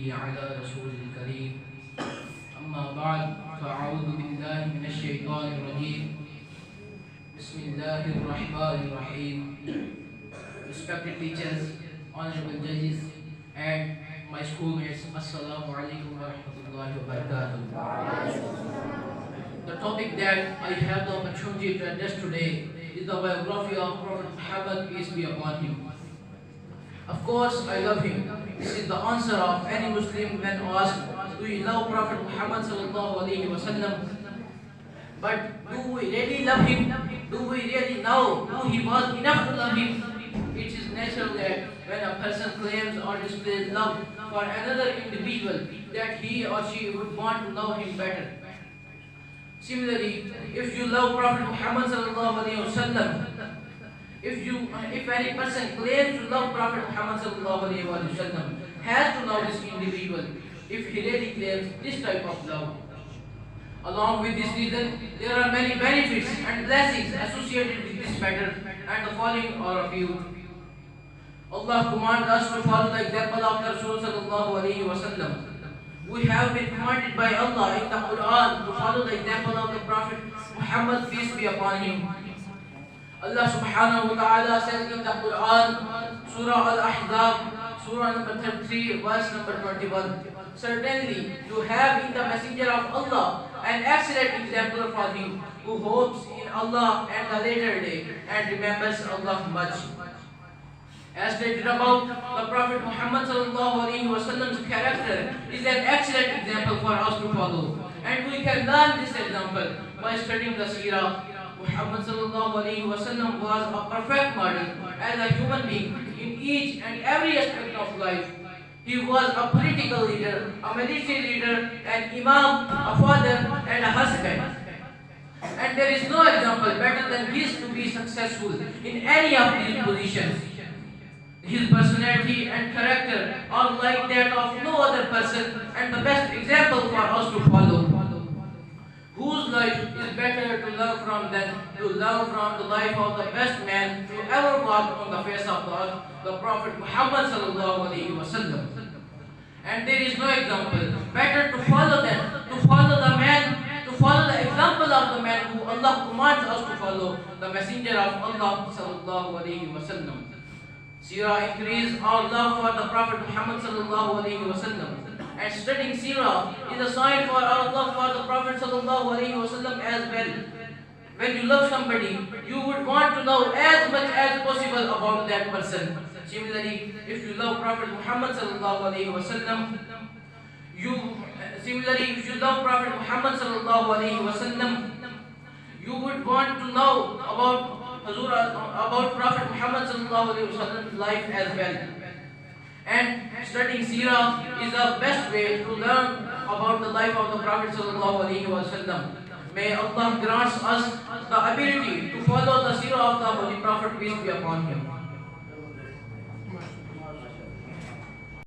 على رسول الكريم أما بعد فأعوذ بالله من الشيطان الرجيم بسم الله الرحمن الرحيم. Respected teachers, honorable judges and my schoolmates, Assalamu alaikum wa rahmatullahi wa barakatuh. The topic that I have the opportunity to address today is the biography of Prophet Muhammad, peace be upon him. Of course, I love him. This is the answer of any Muslim when asked, do you love Prophet Muhammad sallallahu alaihi wasallam? But do we really love him? Do we really know who he was enough to love him? It is natural that when a person claims or displays love for another individual, that he or she would want to know him better. Similarly, if you love Prophet Muhammad sallallahu alaihi wasallam, if any person claims to love Prophet Muhammad sallallahu alaihi wasallam, has to know this individual if he really claims this type of love. Along with this reason, there are many benefits and blessings associated with this matter, and the following are a few. Allah commands us to follow the example of the Rasul sallallahu alaihi wasallam. We have been commanded by Allah in the Quran to follow the example of the Prophet Muhammad, peace be upon him. Allah subhanahu wa ta'ala says in the Quran, Surah Al-Ahzab, Surah number 33, verse number 21, certainly you have in the Messenger of Allah an excellent example for him who hopes in Allah and the later day and remembers Allah much. As stated above, the Prophet Muhammad sallallahu alaihi wasallam's character is an excellent example for us to follow, and we can learn this example by studying the seerah. Muhammad sallallahu alaihi wasallam was a perfect model as a human being in each and every aspect of life. He was a political leader, a military leader, an imam, a father, and a husband. And there is no example better than his to be successful in any of these positions. His personality and character are like that of no other person, and the best example for us to follow. Whose life is better to learn from than to learn from the life of the best man to ever walk on the face of the earth, the Prophet Muhammad sallallahu alaihi wasallam. And there is no example better to follow than to follow the example of the man who Allah commands us to follow, the Messenger of Allah sallallahu alaihi wasallam. Seerah increase our love for the Prophet Muhammad sallallahu alaihi wasallam. And studying seerah is a sign for our love for the Prophet sallallahu alaihi wasallam as well. When you love somebody, you would want to know as much as possible about that person. Similarly, if you love Prophet Muhammad sallallahu alaihi wasallam, you would want to know about Prophet Muhammad sallallahu alaihi wasallam's life as well. And studying seerah is the best way to learn about the life of the Prophet sallallahu alaihi wasallam. May Allah grant us the ability to follow the seerah of the Holy Prophet, peace be upon him.